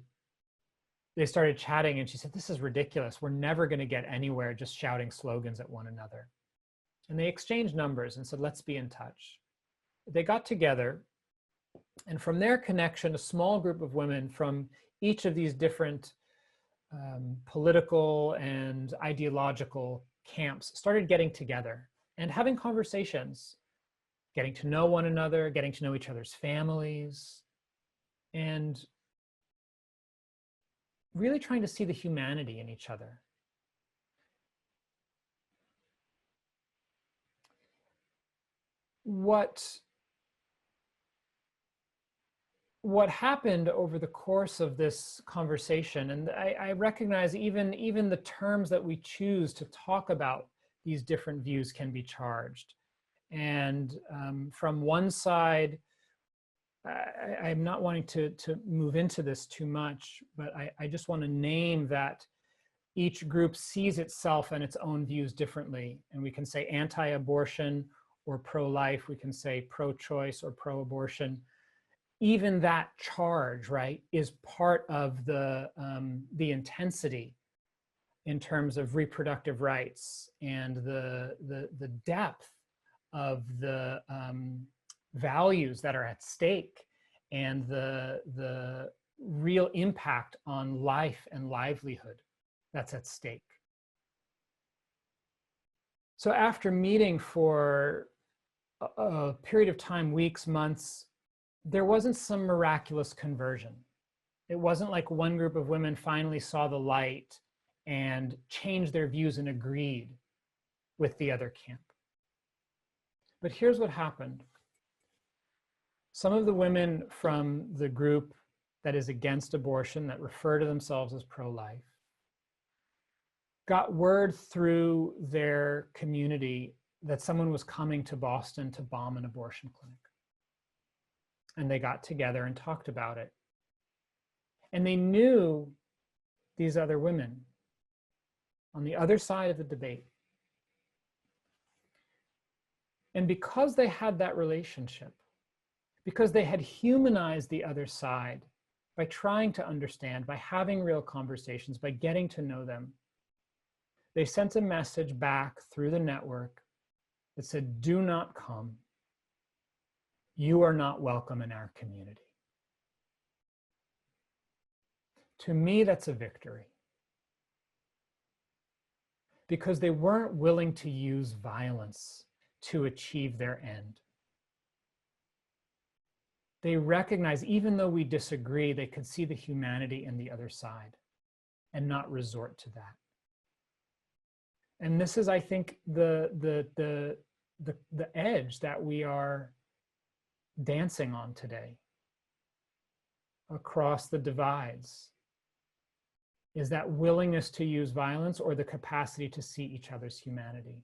they started chatting and she said, this is ridiculous. We're never going to get anywhere just shouting slogans at one another. And they exchanged numbers and said, let's be in touch. They got together, and from their connection, a small group of women from each of these different political and ideological camps started getting together and having conversations, getting to know one another, getting to know each other's families, and really trying to see the humanity in each other. What happened over the course of this conversation, and I recognize even the terms that we choose to talk about these different views can be charged. And from one side, I'm not wanting to move into this too much, but I just want to name that each group sees itself and its own views differently. And we can say anti-abortion or pro-life, we can say pro-choice or pro-abortion. Even that charge, right, is part of the intensity in terms of reproductive rights and the depth of the values that are at stake and the real impact on life and livelihood that's at stake. So after meeting for a period of time, weeks, months, there wasn't some miraculous conversion. It wasn't like one group of women finally saw the light and changed their views and agreed with the other camp. But here's what happened. Some of the women from the group that is against abortion, that refer to themselves as pro-life, got word through their community that someone was coming to Boston to bomb an abortion clinic. And they got together and talked about it. And they knew these other women on the other side of the debate. And because they had that relationship, because they had humanized the other side by trying to understand, by having real conversations, by getting to know them, they sent a message back through the network that said, do not come. You are not welcome in our community. To me, that's a victory. Because they weren't willing to use violence to achieve their end. They recognized, even though we disagree, they could see the humanity in the other side and not resort to that. And this is, I think, the edge that we are dancing on today across the divides, is that willingness to use violence or the capacity to see each other's humanity.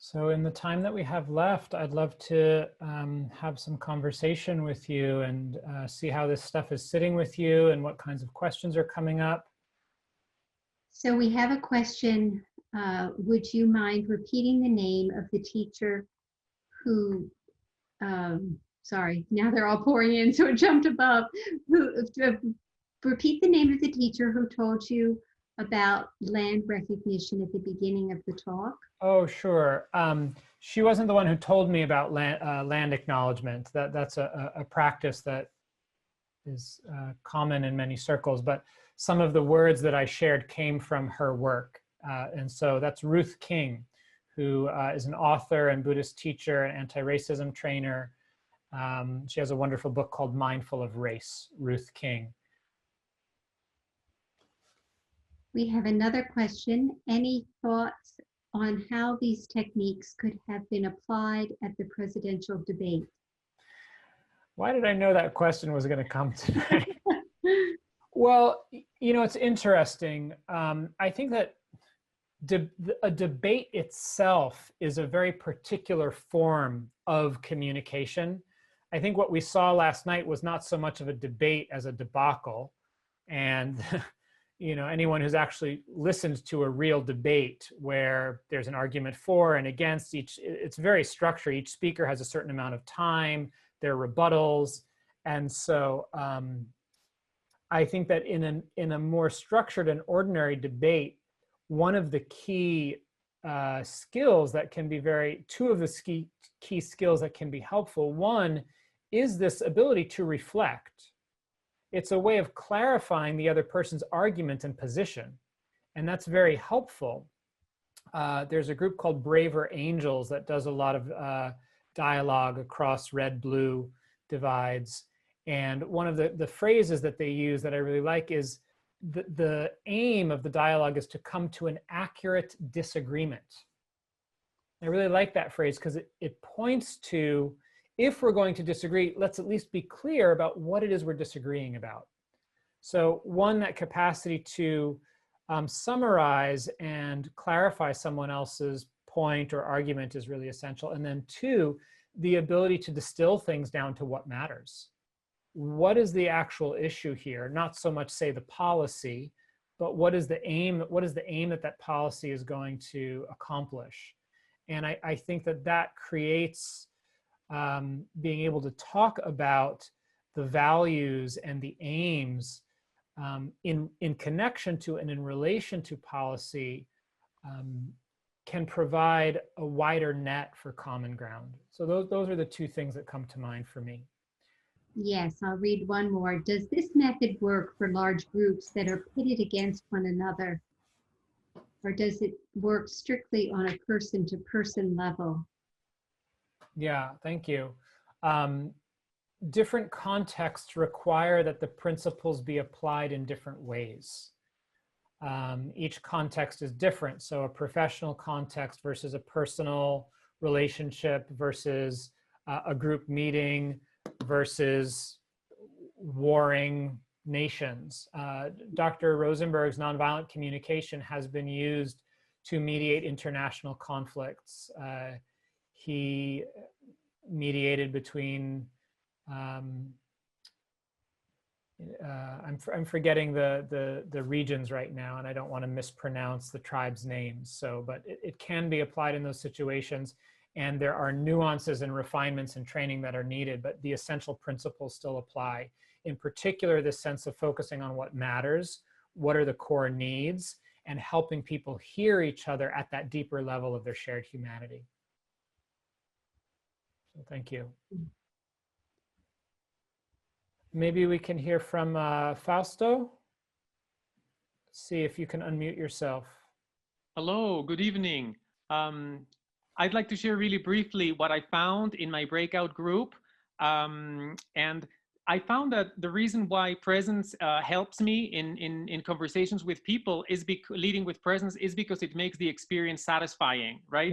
So in the time that we have left, I'd love to have some conversation with you and see how this stuff is sitting with you and what kinds of questions are coming up. So we have a question. Would you mind repeating the name of the teacher who, sorry, now they're all pouring in, so it jumped above. Repeat the name of the teacher who told you about land recognition at the beginning of the talk. Oh, sure. She wasn't the one who told me about land acknowledgement. That's a practice that is common in many circles, but some of the words that I shared came from her work. And so that's Ruth King, who is an author and Buddhist teacher and anti-racism trainer. She has a wonderful book called Mindful of Race, Ruth King. We have another question. Any thoughts on how these techniques could have been applied at the presidential debate? Why did I know that question was going to come today? Well, you know, it's interesting. I think that a debate itself is a very particular form of communication. I think what we saw last night was not so much of a debate as a debacle. And you know, anyone who's actually listened to a real debate where there's an argument for and against it's very structured. Each speaker has a certain amount of time, there are rebuttals. And so I think that in a more structured and ordinary debate, one of the key skills that can be two of the key skills that can be helpful. One is this ability to reflect. It's a way of clarifying the other person's argument and position. And that's very helpful. There's a group called Braver Angels that does a lot of dialogue across red-blue divides. And one of the phrases that they use that I really like is, the aim of the dialogue is to come to an accurate disagreement. I really like that phrase because it points to, if we're going to disagree, let's at least be clear about what it is we're disagreeing about. So one, that capacity to summarize and clarify someone else's point or argument is really essential. And then two, the ability to distill things down to what matters. What is the actual issue here? Not so much say the policy, but what is the aim? What is the aim that that policy is going to accomplish? And I think that that creates being able to talk about the values and the aims in connection to and in relation to policy can provide a wider net for common ground. So those are the two things that come to mind for me. Yes, I'll read one more. Does this method work for large groups that are pitted against one another? Or does it work strictly on a person-to-person level? Yeah, thank you. Different contexts require that the principles be applied in different ways. Each context is different. So a professional context versus a personal relationship versus a group meeting versus warring nations. Dr. Rosenberg's Nonviolent Communication has been used to mediate international conflicts. He mediated between, I'm forgetting the regions right now, and I don't want to mispronounce the tribes' names. So, but it can be applied in those situations, and there are nuances and refinements and training that are needed, but the essential principles still apply. In particular, this sense of focusing on what matters, what are the core needs, and helping people hear each other at that deeper level of their shared humanity. So thank you. Maybe we can hear from Fausto. See if you can unmute yourself. Hello, good evening. I'd like to share really briefly what I found in my breakout group. And I found that the reason why presence helps me in conversations with people is leading with presence is because it makes the experience satisfying, right?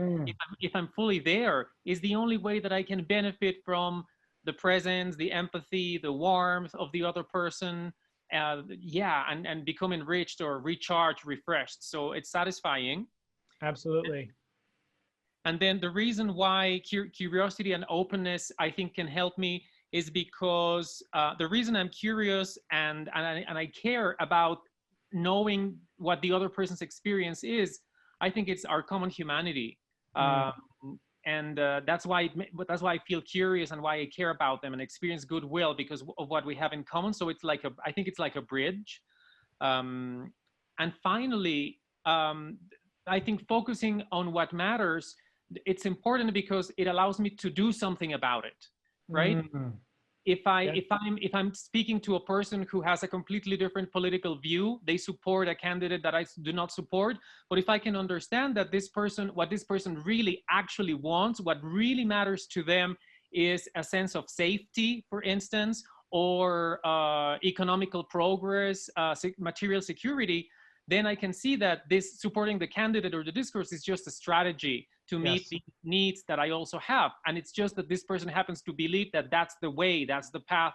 If I'm fully there, is the only way that I can benefit from the presence, the empathy, the warmth of the other person, yeah, and become enriched or recharged, refreshed. So it's satisfying. Absolutely. And then the reason why curiosity and openness, I think, can help me is because the reason I'm curious and I care about knowing what the other person's experience is, I think it's our common humanity. And that's why I feel curious and why I care about them and experience goodwill because of what we have in common. So it's like I think it's like a bridge. And finally, I think focusing on what matters, it's important because it allows me to do something about it, right? If I'm speaking to a person who has a completely different political view, they support a candidate that I do not support. But if I can understand that what this person really actually wants, what really matters to them is a sense of safety, for instance, or economical progress, material security, then I can see that this supporting the candidate or the discourse is just a strategy to meet the needs that I also have. And it's just that this person happens to believe that that's the way, that's the path.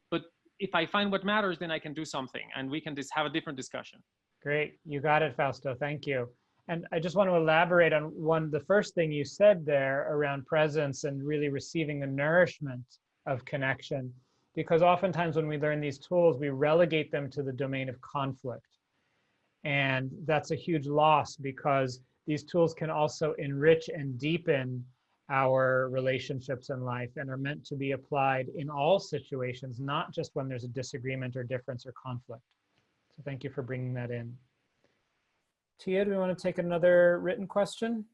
But if I find what matters, then I can do something and we can just have a different discussion. Great, you got it, Fausto, thank you. And I just want to elaborate on the first thing you said there around presence and really receiving the nourishment of connection. Because oftentimes when we learn these tools, we relegate them to the domain of conflict. And that's a huge loss because these tools can also enrich and deepen our relationships in life and are meant to be applied in all situations, not just when there's a disagreement or difference or conflict. So thank you for bringing that in. Tia, do we want to take another written question?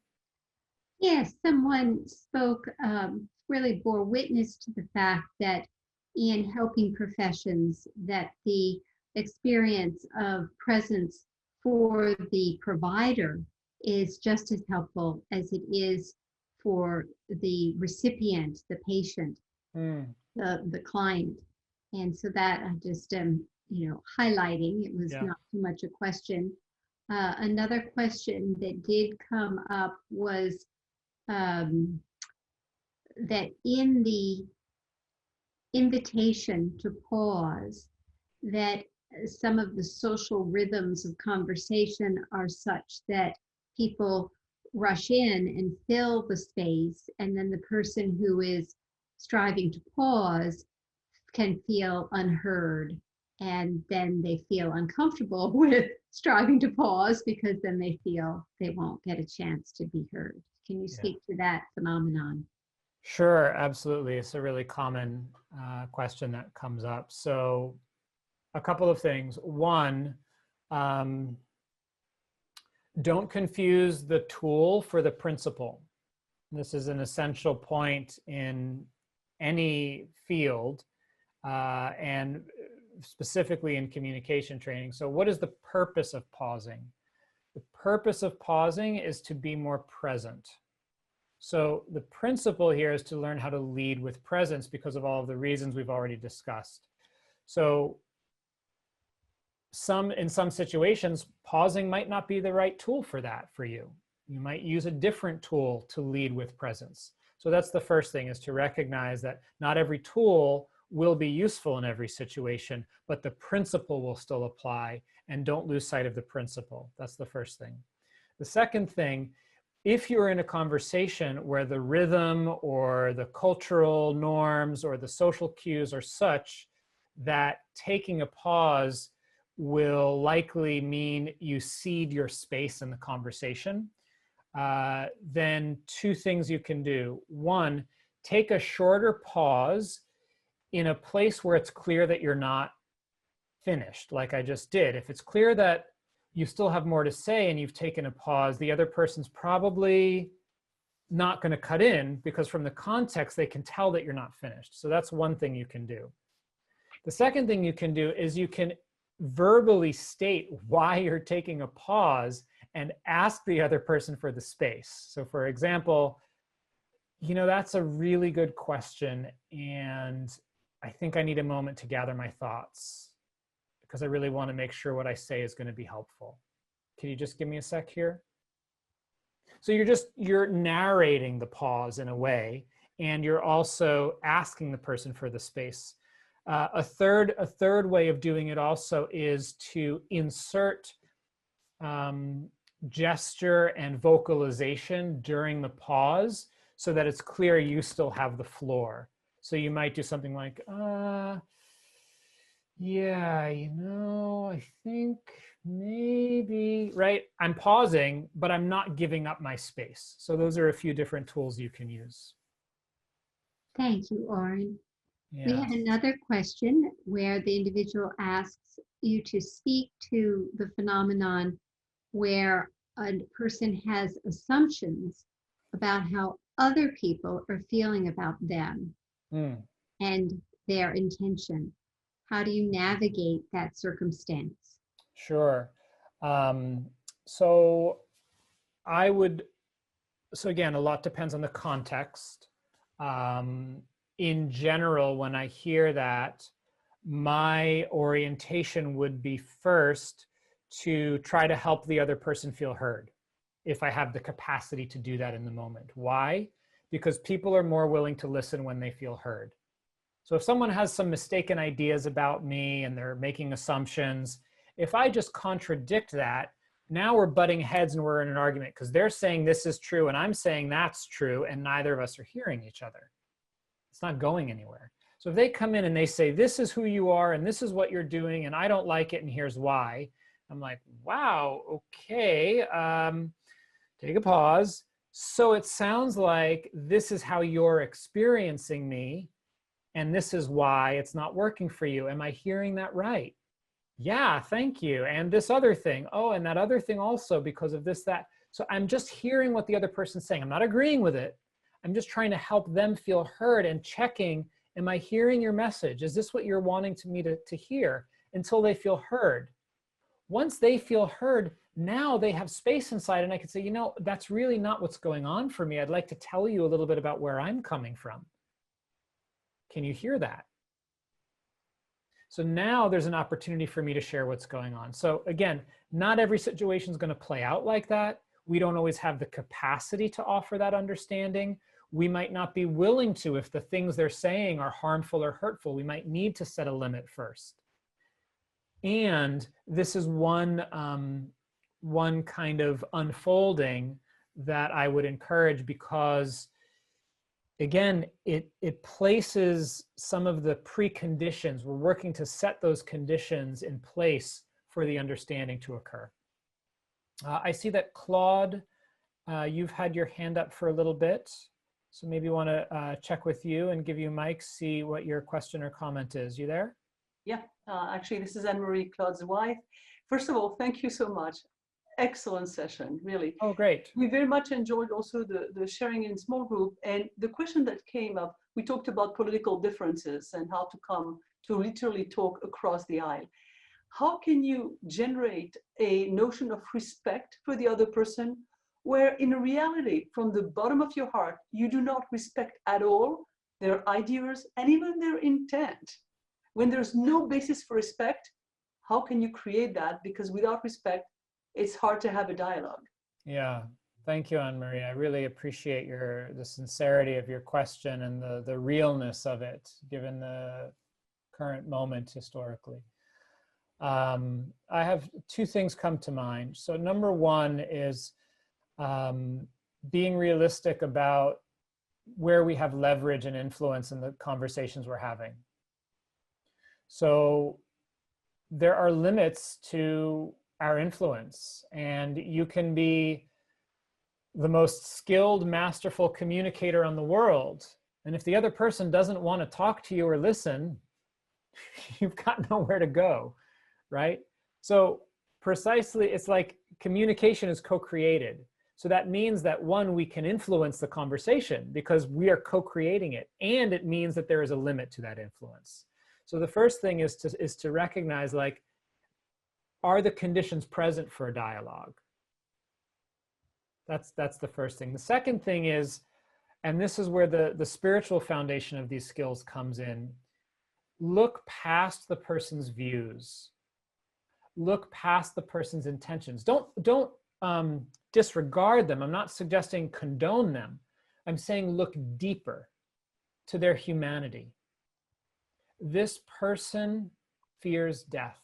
Yes, someone spoke, really bore witness to the fact that in helping professions, that the experience of presence for the provider is just as helpful as it is for the recipient, the patient, the client. And so that just highlighting. It was Yeah. not too much a question. Another question that did come up was that in the invitation to pause, that some of the social rhythms of conversation are such that people rush in and fill the space, and then the person who is striving to pause can feel unheard, and then they feel uncomfortable with striving to pause because then they feel they won't get a chance to be heard. Can you speak to that phenomenon? Sure, absolutely. It's a really common question that comes up. So a couple of things. One, don't confuse the tool for the principle. This is an essential point in any field, and specifically in communication training. So what is the purpose of pausing? The purpose of pausing is to be more present. So the principle here is to learn how to lead with presence because of all of the reasons we've already discussed. So in some situations, pausing might not be the right tool for that for you. You might use a different tool to lead with presence. So that's the first thing, is to recognize that not every tool will be useful in every situation, but the principle will still apply, and don't lose sight of the principle. That's the first thing. The second thing, if you're in a conversation where the rhythm or the cultural norms or the social cues are such that taking a pause will likely mean you cede your space in the conversation, then two things you can do. One, take a shorter pause in a place where it's clear that you're not finished, like I just did. If it's clear that you still have more to say and you've taken a pause, the other person's probably not going to cut in, because from the context, they can tell that you're not finished. So that's one thing you can do. The second thing you can do is you can verbally state why you're taking a pause and ask the other person for the space. So for example, that's a really good question, and I think I need a moment to gather my thoughts because I really want to make sure what I say is going to be helpful. Can you just give me a sec here? So you're narrating the pause in a way, and you're also asking the person for the space. A third way of doing it also is to insert gesture and vocalization during the pause so that it's clear you still have the floor. So you might do something like, yeah, I think maybe, right? I'm pausing, but I'm not giving up my space. So those are a few different tools you can use. Thank you, Oren. Yeah. We have another question where the individual asks you to speak to the phenomenon where a person has assumptions about how other people are feeling about them and their intention. How do you navigate that circumstance? Sure. So again, a lot depends on the context. In general, when I hear that, my orientation would be first to try to help the other person feel heard, if I have the capacity to do that in the moment. Why? Because people are more willing to listen when they feel heard. So if someone has some mistaken ideas about me and they're making assumptions, if I just contradict that, now we're butting heads and we're in an argument because they're saying this is true and I'm saying that's true, and neither of us are hearing each other. It's not going anywhere. So if they come in and they say, this is who you are and this is what you're doing and I don't like it and here's why, I'm like, wow, okay, take a pause. So it sounds like this is how you're experiencing me and this is why it's not working for you. Am I hearing that right? Yeah, thank you. And this other thing, oh, and that other thing also because of this, that. So I'm just hearing what the other person's saying. I'm not agreeing with it. I'm just trying to help them feel heard and checking, am I hearing your message? Is this what you're wanting me to hear? Until they feel heard. Once they feel heard, now they have space inside and I can say, that's really not what's going on for me. I'd like to tell you a little bit about where I'm coming from. Can you hear that? So now there's an opportunity for me to share what's going on. So again, not every situation is going to play out like that. We don't always have the capacity to offer that understanding. We might not be willing to if the things they're saying are harmful or hurtful. We might need to set a limit first. And this is one kind of unfolding that I would encourage, because again, it places some of the preconditions. We're working to set those conditions in place for the understanding to occur. I see that Claude, you've had your hand up for a little bit. So maybe want to check with you and give you a mic, see what your question or comment is. You there? Yeah, actually, this is Anne-Marie, Claude's wife. First of all, thank you so much. Excellent session, really. Oh, great. We very much enjoyed also the sharing in small group. And the question that came up, we talked about political differences and how to come to literally talk across the aisle. How can you generate a notion of respect for the other person, where in reality, from the bottom of your heart, you do not respect at all their ideas and even their intent? When there's no basis for respect, how can you create that? Because without respect, it's hard to have a dialogue. Yeah, thank you, Anne-Marie. I really appreciate the sincerity of your question and the realness of it, given the current moment historically. I have two things come to mind. So number one is being realistic about where we have leverage and influence in the conversations we're having. So there are limits to our influence, and you can be the most skilled, masterful communicator in the world, and if the other person doesn't want to talk to you or listen, you've got nowhere to go, right? So precisely, it's like communication is co-created. So that means that, one, we can influence the conversation because we are co-creating it, and it means that there is a limit to that influence. So the first thing is to recognize, like, are the conditions present for a dialogue? That's the first thing. The second thing is, and this is where the spiritual foundation of these skills comes in, look past the person's views. Look past the person's intentions. Don't disregard them. I'm not suggesting condone them. I'm saying look deeper to their humanity. This person fears death.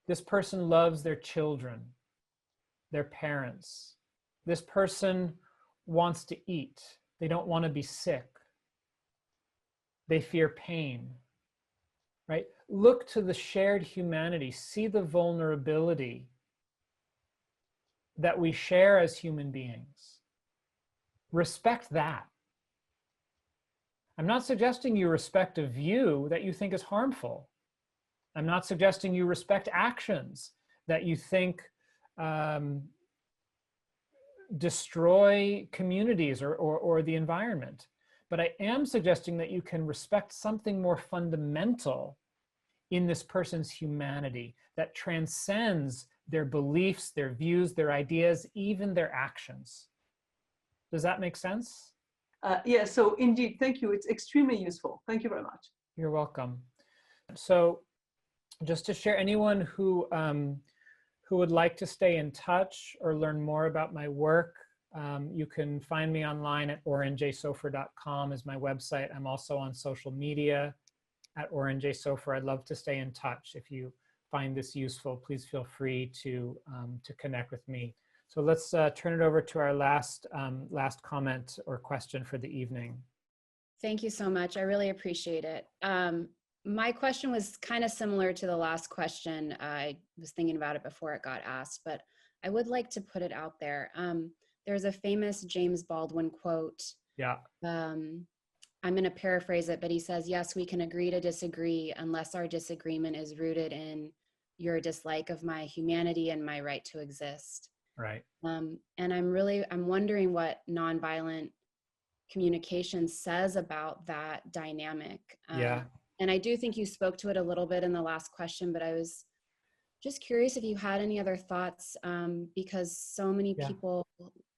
This person loves their children, their parents. This person wants to eat. They don't want to be sick. They fear pain, right? Look to the shared humanity. See the vulnerability that we share as human beings. Respect that. I'm not suggesting you respect a view that you think is harmful. I'm not suggesting you respect actions that you think destroy communities or the environment. But I am suggesting that you can respect something more fundamental in this person's humanity that transcends their beliefs, their views, their ideas, even their actions. Does that make sense? Yeah, so indeed, thank you. It's extremely useful. Thank you very much. You're welcome. So just to share, anyone who would like to stay in touch or learn more about my work, you can find me online at orenjaysofer.com is my website. I'm also on social media at Oren Jay Sofer. I'd love to stay in touch. If you find this useful, please feel free to connect with me. So let's turn it over to our last comment or question for the evening. Thank you so much. I really appreciate it. My question was kind of similar to the last question. I was thinking about it before it got asked, but I would like to put it out there. There's a famous James Baldwin quote. Yeah. I'm going to paraphrase it, but he says, "Yes, we can agree to disagree unless our disagreement is rooted in your dislike of my humanity and my right to exist." Right. And I'm wondering what nonviolent communication says about that dynamic. Yeah. And I do think you spoke to it a little bit in the last question, but I was just curious if you had any other thoughts, because so many people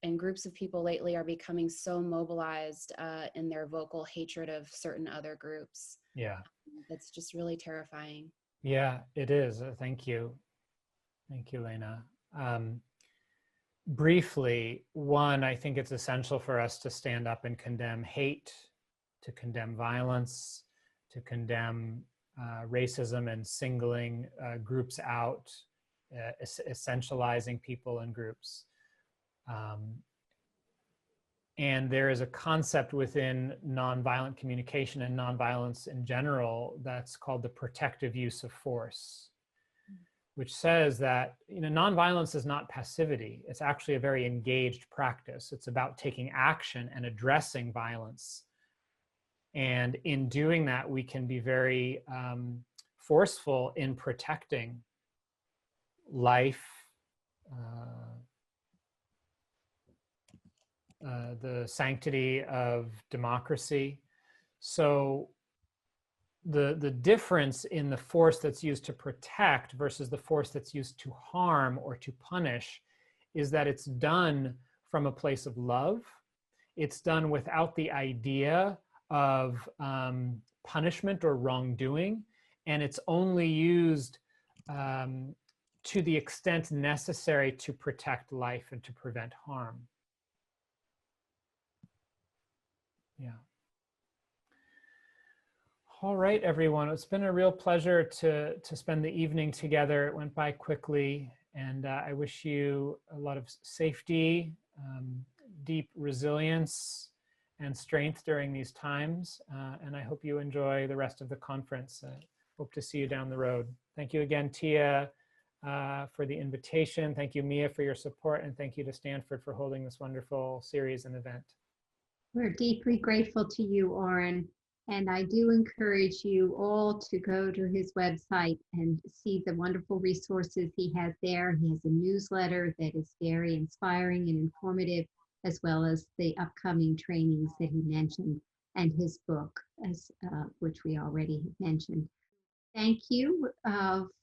and groups of people lately are becoming so mobilized in their vocal hatred of certain other groups. Yeah. That's just really terrifying. Yeah, it is. Thank you. Thank you, Lena. Briefly, one, I think it's essential for us to stand up and condemn hate, to condemn violence, to condemn racism and singling groups out, essentializing people in groups. And there is a concept within nonviolent communication and nonviolence in general that's called the protective use of force, which says that, you know, nonviolence is not passivity. It's actually a very engaged practice. It's about taking action and addressing violence. And in doing that, we can be very forceful in protecting life, the sanctity of democracy. So the difference in the force that's used to protect versus the force that's used to harm or to punish is that it's done from a place of love. It's done without the idea of punishment or wrongdoing, and it's only used to the extent necessary to protect life and to prevent harm. Yeah. All right, everyone. It's been a real pleasure to spend the evening together. It went by quickly, and I wish you a lot of safety, deep resilience, and strength during these times. And I hope you enjoy the rest of the conference. Hope to see you down the road. Thank you again, Tia, for the invitation. Thank you, Mia, for your support. And thank you to Stanford for holding this wonderful series and event. We're deeply grateful to you, Oren. And I do encourage you all to go to his website and see the wonderful resources he has there. He has a newsletter that is very inspiring and informative, as well as the upcoming trainings that he mentioned, and his book, which we already have mentioned. Thank you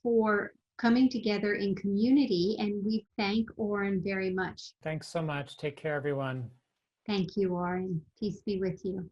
for coming together in community, and we thank Oren very much. Thanks so much. Take care, everyone. Thank you, Oren. Peace be with you.